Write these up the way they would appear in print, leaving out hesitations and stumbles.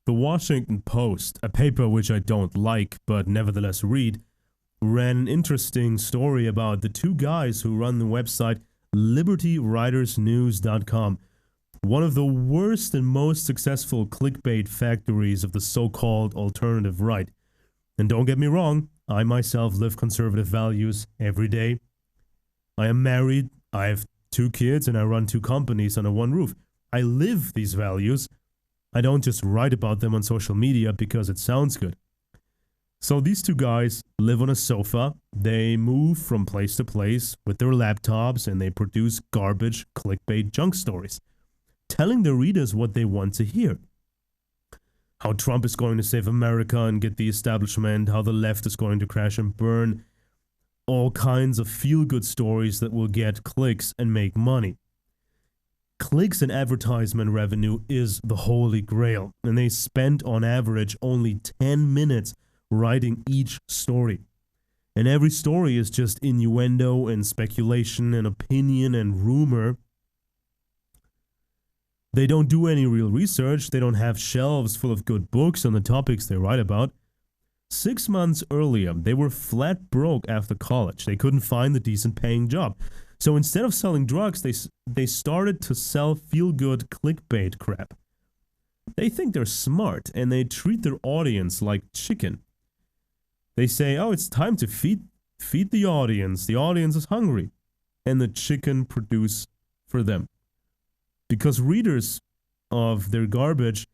The Washington Post, a paper which I don't like but nevertheless read, ran an interesting story about the two guys who run the website LibertyWritersNews.com, one of the worst and most successful clickbait factories of the so-called alternative right. And don't get me wrong, I myself live conservative values every day. I am married, I have 2 kids, and I run 2 companies under one roof. I live these values. I don't just write about them on social media because it sounds good. So these 2 guys live on a sofa, they move from place to place with their laptops, and they produce garbage clickbait junk stories, telling their readers what they want to hear. How Trump is going to save America and get the establishment, how the left is going to crash and burn, all kinds of feel-good stories that will get clicks and make money. Clicks and advertisement revenue is the holy grail, and they spend on average only 10 minutes writing each story. And every story is just innuendo and speculation and opinion and rumor. They don't do any real research. They don't have shelves full of good books on the topics they write about. 6 months earlier, they were flat broke after college. They couldn't find a decent paying job. So instead of selling drugs, they started to sell feel-good clickbait crap. They think they're smart, and they treat their audience like chicken. They say, oh, it's time to feed the audience. The audience is hungry. And the chicken produce for them. Because readers of their garbage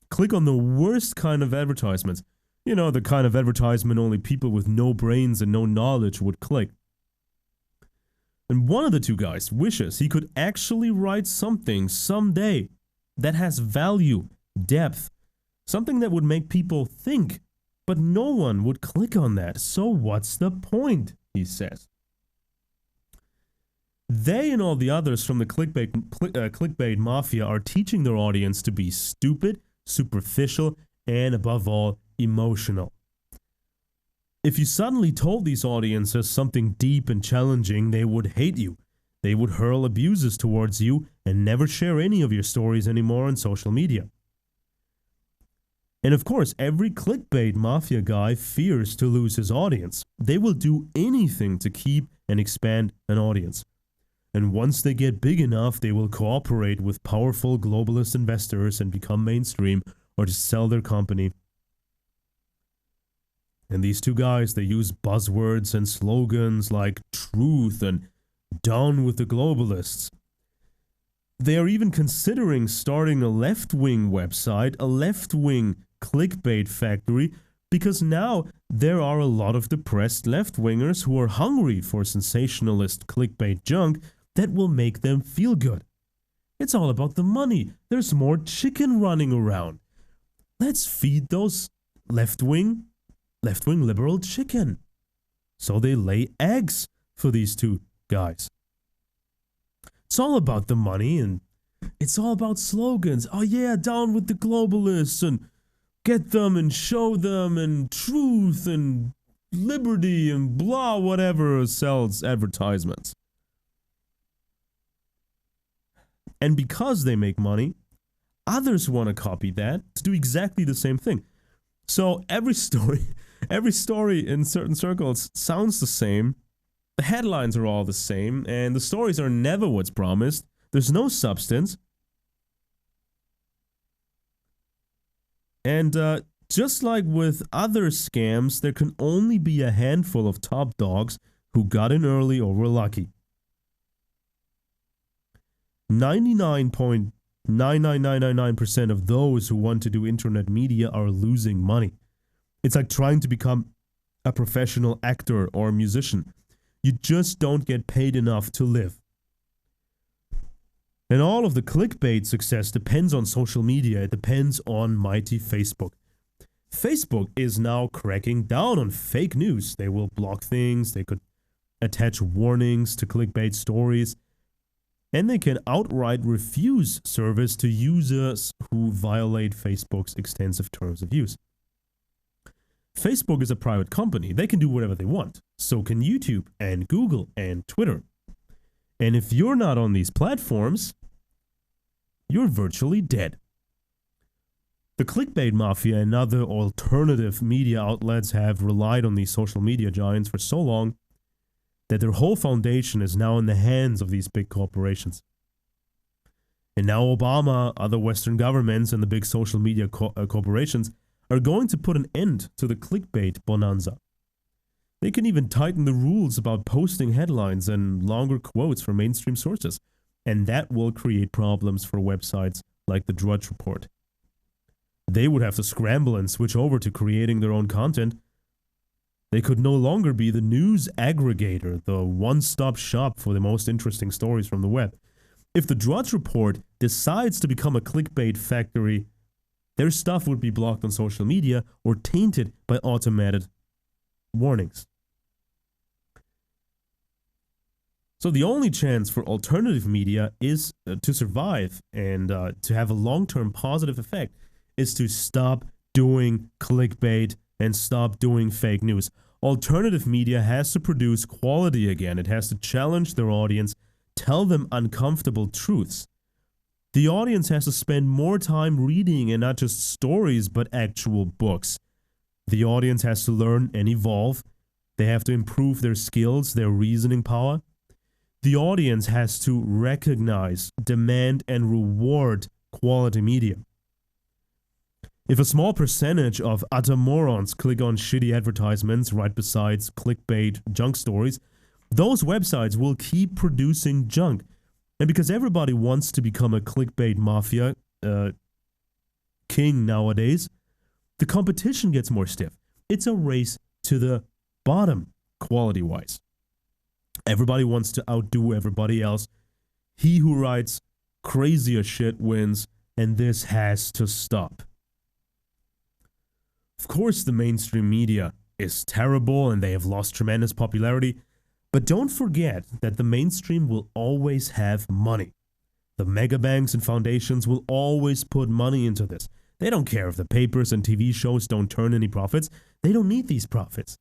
click on the worst kind of advertisements. You know, the kind of advertisement only people with no brains and no knowledge would click. And one of the 2 guys wishes he could actually write something someday that has value, depth, something that would make people think, but no one would click on that. So what's the point, he says. They and all the others from the clickbait mafia are teaching their audience to be stupid, superficial, and above all, emotional. If you suddenly told these audiences something deep and challenging, they would hate you. They would hurl abuses towards you and never share any of your stories anymore on social media. And of course, every clickbait mafia guy fears to lose his audience. They will do anything to keep and expand an audience. And once they get big enough, they will cooperate with powerful globalist investors and become mainstream or just sell their company. And these 2 guys, they use buzzwords and slogans like truth and down with the globalists. They are even considering starting a left-wing website, a left-wing clickbait factory, because now there are a lot of depressed left-wingers who are hungry for sensationalist clickbait junk that will make them feel good. It's all about the money. There's more chicken running around. Let's feed those left-wing liberal chicken. So they lay eggs for these 2 guys. It's all about the money, and it's all about slogans. Oh yeah, down with the globalists, and get them and show them, and truth and liberty and blah, whatever sells advertisements. And because they make money, others want to copy that to do exactly the same thing. So every story in certain circles sounds the same. The headlines are all the same, and the stories are never what's promised. There's no substance. And just like with other scams, there can only be a handful of top dogs who got in early or were lucky. 99.99999% of those who want to do internet media are losing money. It's like trying to become a professional actor or musician. You just don't get paid enough to live. And all of the clickbait success depends on social media. It depends on mighty Facebook. Facebook is now cracking down on fake news. They will block things. They could attach warnings to clickbait stories. And they can outright refuse service to users who violate Facebook's extensive terms of use. Facebook is a private company. They can do whatever they want. So can YouTube and Google and Twitter. And if you're not on these platforms, you're virtually dead. The clickbait mafia and other alternative media outlets have relied on these social media giants for so long that their whole foundation is now in the hands of these big corporations. And now Obama, other Western governments, and the big social media corporations are going to put an end to the clickbait bonanza. They can even tighten the rules about posting headlines and longer quotes from mainstream sources, and that will create problems for websites like the Drudge Report. They would have to scramble and switch over to creating their own content. They could no longer be the news aggregator, the one-stop shop for the most interesting stories from the web. If the Drudge Report decides to become a clickbait factory, their stuff would be blocked on social media or tainted by automated warnings. So the only chance for alternative media is to survive and to have a long-term positive effect is to stop doing clickbait and stop doing fake news. Alternative media has to produce quality again. It has to challenge their audience, tell them uncomfortable truths. The audience has to spend more time reading and not just stories, but actual books. The audience has to learn and evolve. They have to improve their skills, their reasoning power. The audience has to recognize, demand, and reward quality media. If a small percentage of utter morons click on shitty advertisements right beside clickbait junk stories, those websites will keep producing junk. And because everybody wants to become a clickbait mafia king nowadays, the competition gets more stiff. It's a race to the bottom, quality-wise. Everybody wants to outdo everybody else. He who writes crazier shit wins, and this has to stop. Of course, the mainstream media is terrible and they have lost tremendous popularity, but don't forget that the mainstream will always have money. The mega banks and foundations will always put money into this. They don't care if the papers and TV shows don't turn any profits. They don't need these profits.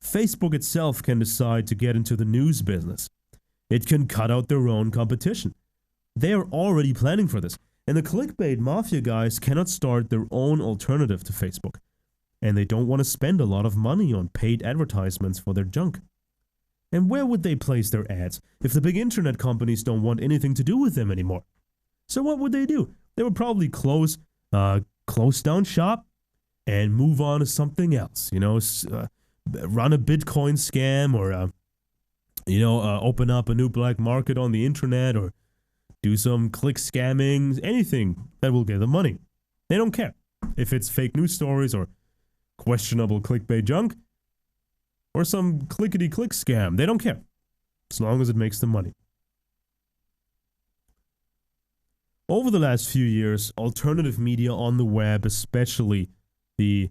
Facebook itself can decide to get into the news business. It can cut out their own competition. They are already planning for this. And the clickbait mafia guys cannot start their own alternative to Facebook. And they don't want to spend a lot of money on paid advertisements for their junk. And where would they place their ads if the big internet companies don't want anything to do with them anymore? So what would they do? They would probably close down shop and move on to something else. Run a Bitcoin scam or, open up a new black market on the internet or do some click scamming, anything that will get them money. They don't care if it's fake news stories or questionable clickbait junk or some clickety-click scam. They don't care as long as it makes them money. Over the last few years, alternative media on the web, especially the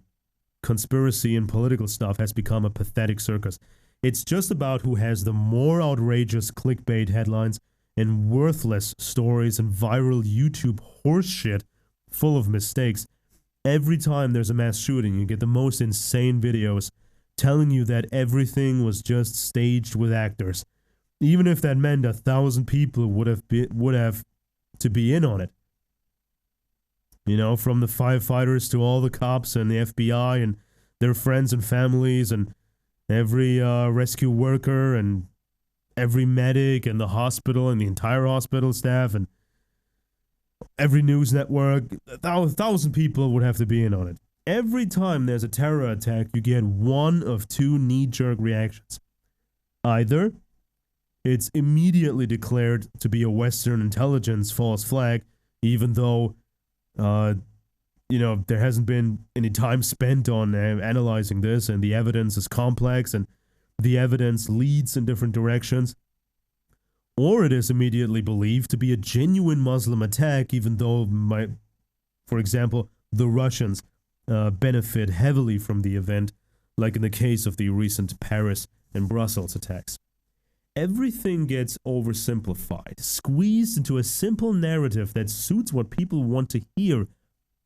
conspiracy and political stuff, has become a pathetic circus. It's just about who has the more outrageous clickbait headlines and worthless stories and viral YouTube horseshit full of mistakes. Every time there's a mass shooting, you get the most insane videos telling you that everything was just staged with actors, even if that meant 1,000 people would have to be in on it. From the firefighters to all the cops and the FBI and their friends and families and every rescue worker and every medic and the hospital and the entire hospital staff and every news network. 1,000 people would have to be in on it. Every time there's a terror attack, you get one of two knee-jerk reactions. Either it's immediately declared to be a Western intelligence false flag, even though there hasn't been any time spent on analyzing this, and the evidence is complex, and the evidence leads in different directions. Or it is immediately believed to be a genuine Muslim attack, even though, for example, the Russians benefit heavily from the event, like in the case of the recent Paris and Brussels attacks. Everything gets oversimplified, squeezed into a simple narrative that suits what people want to hear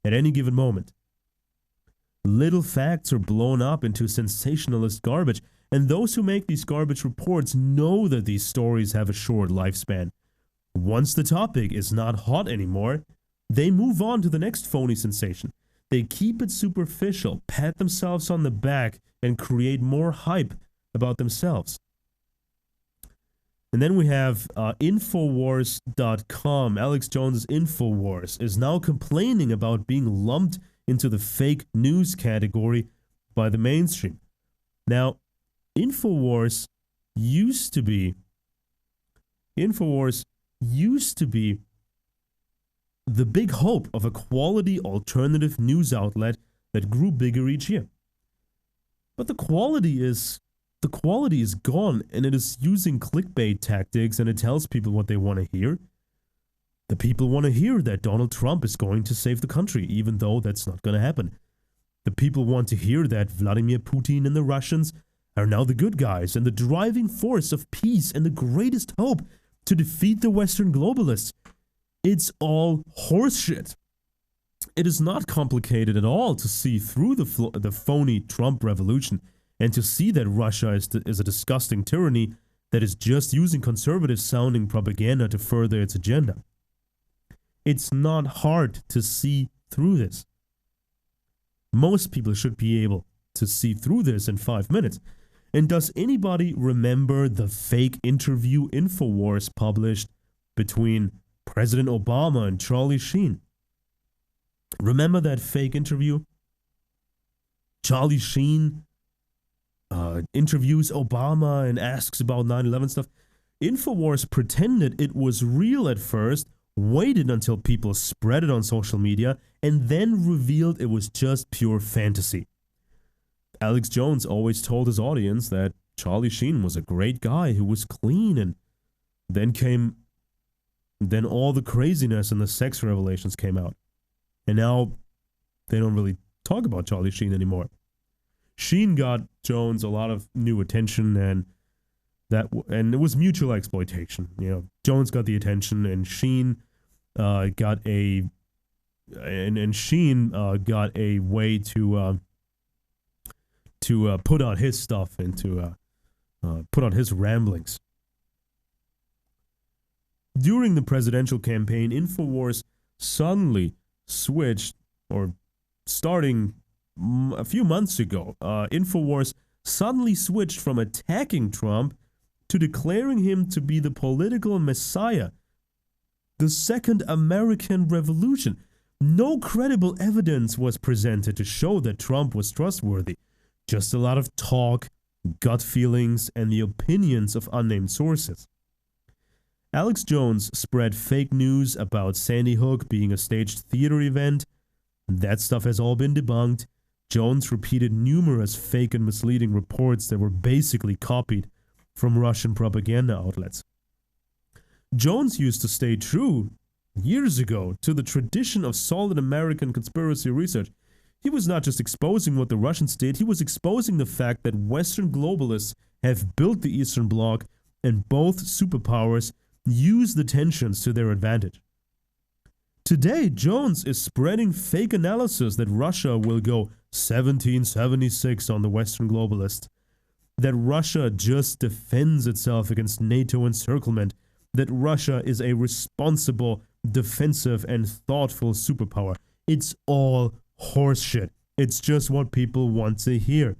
at any given moment. Little facts are blown up into sensationalist garbage, and those who make these garbage reports know that these stories have a short lifespan. Once the topic is not hot anymore, They move on to the next phony sensation. They keep it superficial, pat themselves on the back, and create more hype about themselves. And then we have Infowars.com. Alex Jones's Infowars is now complaining about being lumped into the fake news category by the mainstream. Now, Infowars used to be the big hope of a quality alternative news outlet that grew bigger each year. But the quality is gone, and it is using clickbait tactics, and it tells people what they want to hear. The people want to hear that Donald Trump is going to save the country, even though that's not going to happen. The people want to hear that Vladimir Putin and the Russians are now the good guys and the driving force of peace and the greatest hope to defeat the Western globalists. It's all horseshit. It is not complicated at all to see through the phony Trump revolution and to see that Russia is a disgusting tyranny that is just using conservative-sounding propaganda to further its agenda. It's not hard to see through this. Most people should be able to see through this in 5 minutes. And does anybody remember the fake interview Infowars published between President Obama and Charlie Sheen? Remember that fake interview? Charlie Sheen interviews Obama and asks about 9/11 stuff. Infowars pretended it was real at first, waited until people spread it on social media, and then revealed it was just pure fantasy. Alex Jones always told his audience that Charlie Sheen was a great guy who was clean, and then all the craziness and the sex revelations came out. And now they don't really talk about Charlie Sheen anymore. Sheen got Jones a lot of new attention, and it was mutual exploitation. You know, Jones got the attention, and Sheen got a way to put out his stuff and to put out his ramblings. During the presidential campaign, Infowars suddenly switched, or starting a few months ago, Infowars suddenly switched from attacking Trump to declaring him to be the political messiah, the second American Revolution. No credible evidence was presented to show that Trump was trustworthy. Just a lot of talk, gut feelings, and the opinions of unnamed sources. Alex Jones spread fake news about Sandy Hook being a staged theater event. That stuff has all been debunked. Jones repeated numerous fake and misleading reports that were basically copied from Russian propaganda outlets. Jones used to stay true years ago to the tradition of solid American conspiracy research. He was not just exposing what the Russians did, he was exposing the fact that Western globalists have built the Eastern Bloc, and both superpowers use the tensions to their advantage. Today, Jones is spreading fake analysis that Russia will go 1776 on the Western globalists, that Russia just defends itself against NATO encirclement, that Russia is a responsible, defensive, and thoughtful superpower. It's all horseshit. It's just what people want to hear.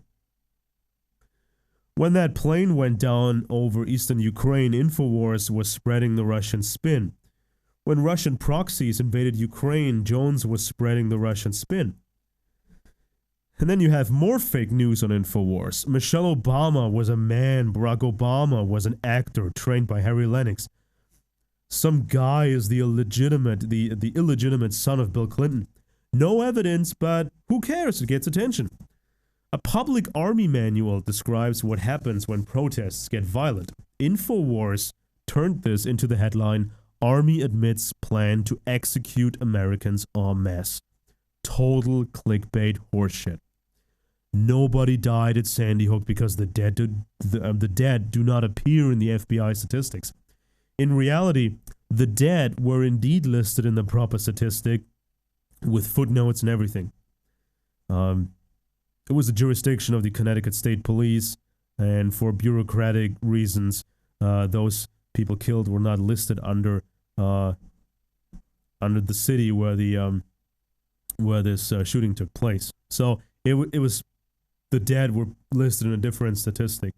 When that plane went down over eastern Ukraine, Infowars was spreading the Russian spin. When Russian proxies invaded Ukraine, Jones was spreading the Russian spin. And then you have more fake news on Infowars. Michelle Obama was a man. Barack Obama was an actor trained by Harry Lennox. Some guy is the illegitimate son of Bill Clinton. No evidence, but who cares? It gets attention. A public army manual describes what happens when protests get violent. Infowars turned this into the headline, "Army Admits Plan to Execute Americans en masse." Total clickbait horseshit. Nobody died at Sandy Hook because the dead do not appear in the FBI statistics. In reality, the dead were indeed listed in the proper statistic with footnotes and everything. It was the jurisdiction of the Connecticut State Police, and for bureaucratic reasons, those people killed were not listed under under the city where this shooting took place. So it was, the dead were listed in a different statistic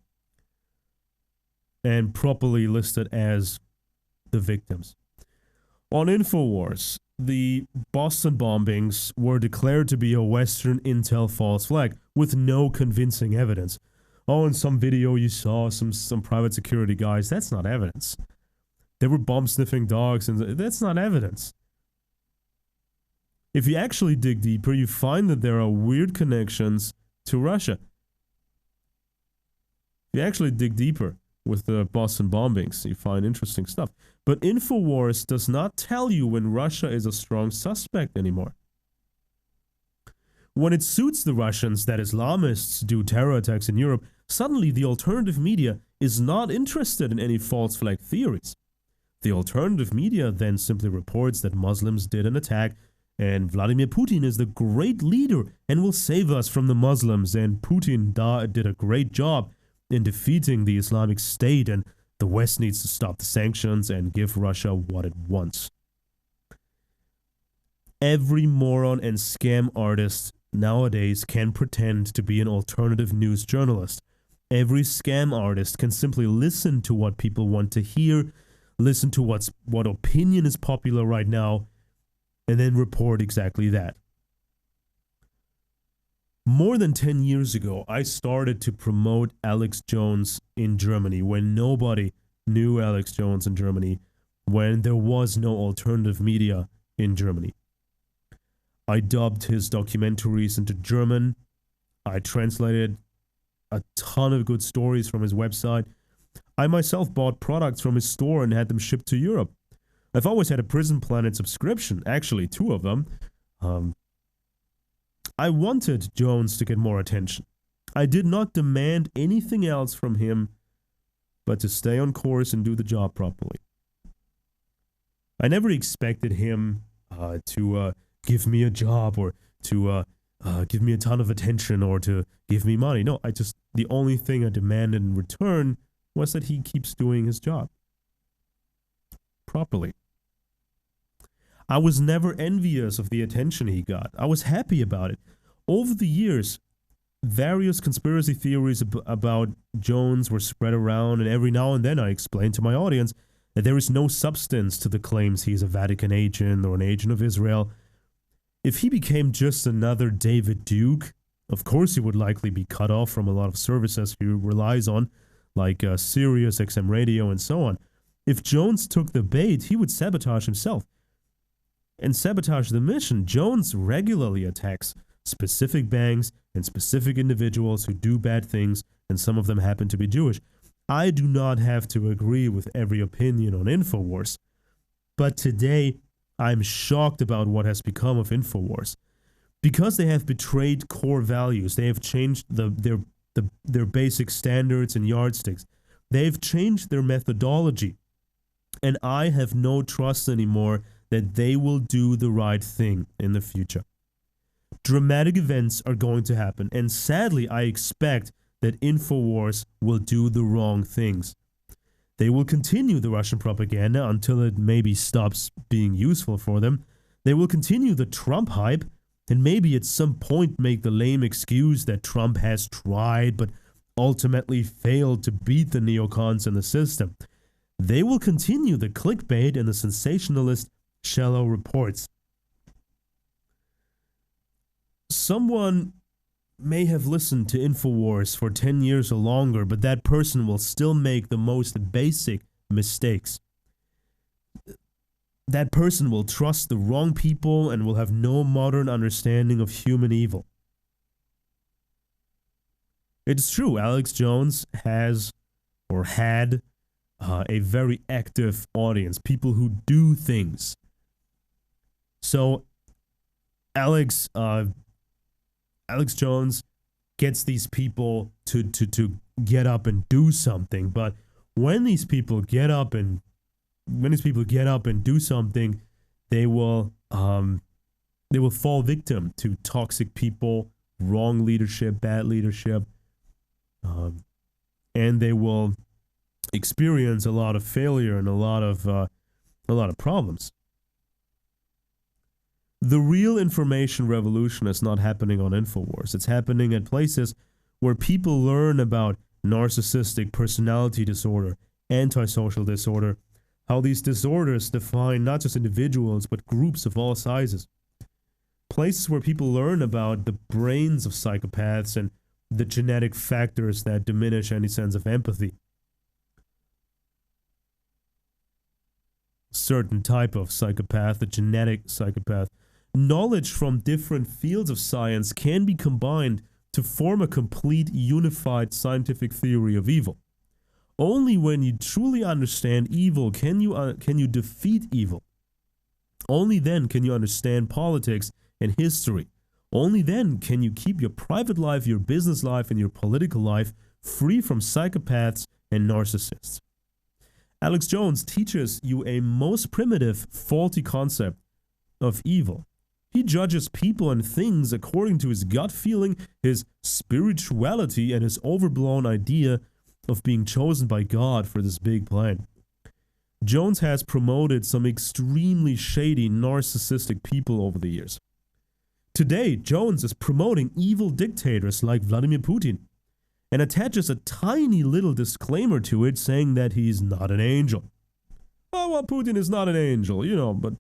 and properly listed as the victims. On InfoWars, the Boston bombings were declared to be a Western intel false flag with no convincing evidence. Oh, in some video you saw some private security guys. That's not evidence. There were bomb-sniffing dogs, and that's not evidence. If you actually dig deeper, you find that there are weird connections to Russia. If you actually dig deeper with the Boston bombings, you find interesting stuff. But InfoWars does not tell you when Russia is a strong suspect anymore. When it suits the Russians that Islamists do terror attacks in Europe, suddenly the alternative media is not interested in any false flag theories. The alternative media then simply reports that Muslims did an attack and Vladimir Putin is the great leader and will save us from the Muslims, and Putin did a great job in defeating the Islamic State, and the West needs to stop the sanctions and give Russia what it wants. Every moron and scam artist nowadays can pretend to be an alternative news journalist. Every scam artist can simply listen to what people want to hear, listen to what opinion is popular right now, and then report exactly that. More than 10 years ago, I started to promote Alex Jones in Germany when nobody knew Alex Jones in Germany, when there was no alternative media in Germany. I dubbed his documentaries into German. I translated a ton of good stories from his website. I myself bought products from his store and had them shipped to Europe. I've always had a Prison Planet subscription, actually 2 of them. I wanted Jones to get more attention. I did not demand anything else from him but to stay on course and do the job properly. I never expected him to give me a job or to give me a ton of attention or to give me money. No, the only thing I demanded in return was that he keeps doing his job properly. I was never envious of the attention he got. I was happy about it. Over the years, various conspiracy theories about Jones were spread around, and every now and then I explained to my audience that there is no substance to the claims he is a Vatican agent or an agent of Israel. If he became just another David Duke, of course he would likely be cut off from a lot of services he relies on, like Sirius XM Radio and so on. If Jones took the bait, he would sabotage himself and sabotage the mission. Jones regularly attacks specific banks and specific individuals who do bad things, and some of them happen to be Jewish. I do not have to agree with every opinion on InfoWars, but today I'm shocked about what has become of InfoWars. Because they have betrayed core values, they have changed their basic standards and yardsticks. They've changed their methodology, and I have no trust anymore that they will do the right thing in the future. Dramatic events are going to happen, and sadly, I expect that InfoWars will do the wrong things. They will continue the Russian propaganda until it maybe stops being useful for them. They will continue the Trump hype, and maybe at some point make the lame excuse that Trump has tried but ultimately failed to beat the neocons in the system. They will continue the clickbait and the sensationalist shallow reports. Someone may have listened to InfoWars for 10 years or longer, but that person will still make the most basic mistakes. That person will trust the wrong people and will have no modern understanding of human evil. It's true, Alex Jones has or had a very active audience, people who do things. So Alex Jones gets these people to get up and do something, but when these people get up and do something, they will fall victim to toxic people, wrong leadership, bad leadership, and they will experience a lot of failure and a lot of problems. The real information revolution is not happening on InfoWars. It's happening at places where people learn about narcissistic personality disorder, antisocial disorder, how these disorders define not just individuals, but groups of all sizes. Places where people learn about the brains of psychopaths and the genetic factors that diminish any sense of empathy. Certain type of psychopath, the genetic psychopath. Knowledge from different fields of science can be combined to form a complete, unified scientific theory of evil. Only when you truly understand evil can you defeat evil. Only then can you understand politics and history. Only then can you keep your private life, your business life, and your political life free from psychopaths and narcissists. Alex Jones teaches you a most primitive, faulty concept of evil. He judges people and things according to his gut feeling, his spirituality, and his overblown idea of being chosen by God for this big plan. Jones has promoted some extremely shady, narcissistic people over the years. Today, Jones is promoting evil dictators like Vladimir Putin and attaches a tiny little disclaimer to it saying that he's not an angel. Oh, well, Putin is not an angel, but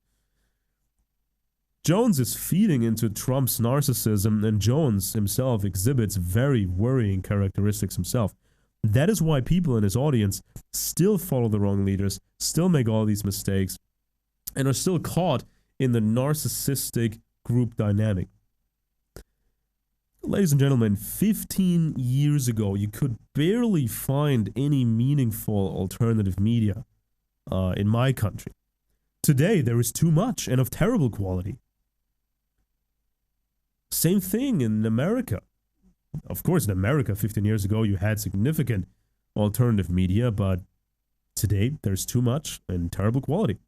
Jones is feeding into Trump's narcissism, and Jones himself exhibits very worrying characteristics himself. That is why people in his audience still follow the wrong leaders, still make all these mistakes, and are still caught in the narcissistic group dynamic. Ladies and gentlemen, 15 years ago, you could barely find any meaningful alternative media in my country. Today, there is too much and of terrible quality. Same thing in America. Of course, in America, 15 years ago, you had significant alternative media, but today, there's too much and terrible quality.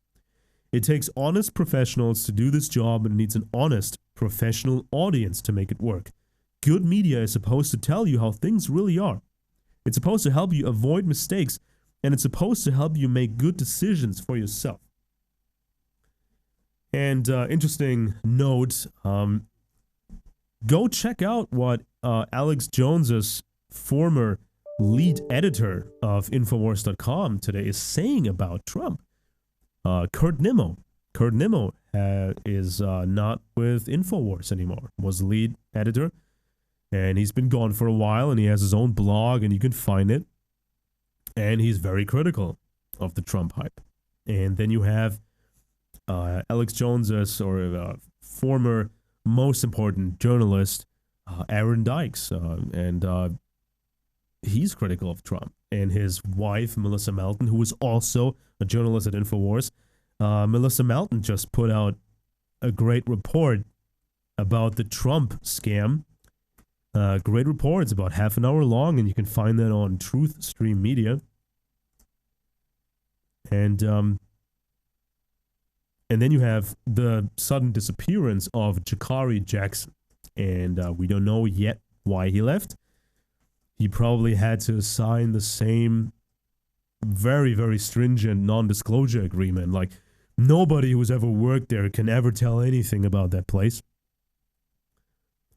It takes honest professionals to do this job, and it needs an honest, professional audience to make it work. Good media is supposed to tell you how things really are. It's supposed to help you avoid mistakes, and it's supposed to help you make good decisions for yourself. And interesting note, go check out what Alex Jones's former lead editor of Infowars.com today is saying about Trump. Kurt Nimmo. Kurt Nimmo is not with Infowars anymore. Was the lead editor. And he's been gone for a while, and he has his own blog, and you can find it. And he's very critical of the Trump hype. And then you have Alex Jones's former most important journalist, Aaron Dykes, and he's critical of Trump. And his wife, Melissa Melton, who was also a journalist at Infowars, Melissa Melton just put out a great report about the Trump scam. Great report. It's about half an hour long, and you can find that on Truth Stream Media. And then you have the sudden disappearance of Jakari Jackson. And we don't know yet why he left. He probably had to sign the same very, very stringent non-disclosure agreement. Like, nobody who's ever worked there can ever tell anything about that place.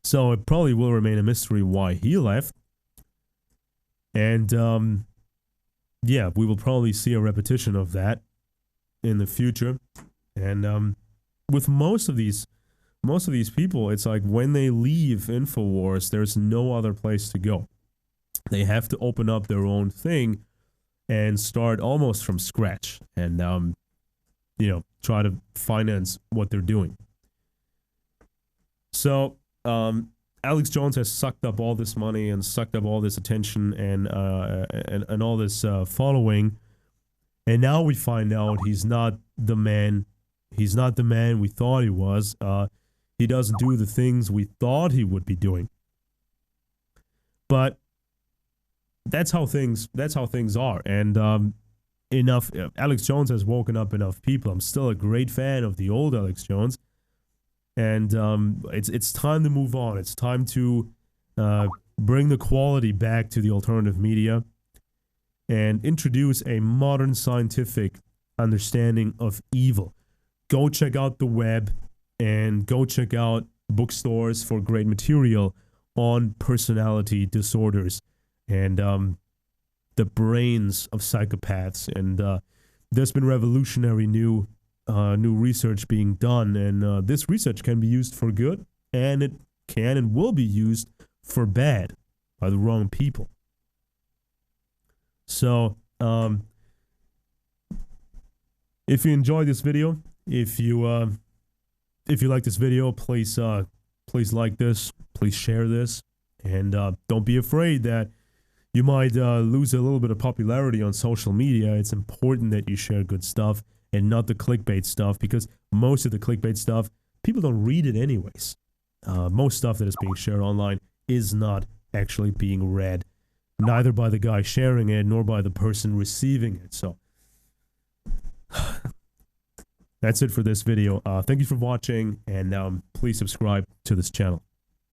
So it probably will remain a mystery why he left. And, yeah, we will probably see a repetition of that in the future. And with most of these people, it's like when they leave Infowars, there's no other place to go. They have to open up their own thing and start almost from scratch and, try to finance what they're doing. So, Alex Jones has sucked up all this money and sucked up all this attention and all this following. And now we find out he's not the man. He's not the man we thought he was. He doesn't do the things we thought he would be doing. But that's how things are. And Alex Jones has woken up enough people. I'm still a great fan of the old Alex Jones. And it's time to move on. It's time to bring the quality back to the alternative media and introduce a modern scientific understanding of evil. Go check out the web. and go check out bookstores for great material on personality disorders and the brains of psychopaths. And there's been revolutionary new research being done, and this research can be used for good, and it can and will be used for bad by the wrong people. So if you enjoyed this video, if you like this video, please like this, please share this, and don't be afraid that you might lose a little bit of popularity on social media. It's important that you share good stuff and not the clickbait stuff, because most of the clickbait stuff, people don't read it anyways. Most stuff that is being shared online is not actually being read, neither by the guy sharing it nor by the person receiving it. So that's it for this video. Thank you for watching, and please subscribe to this channel.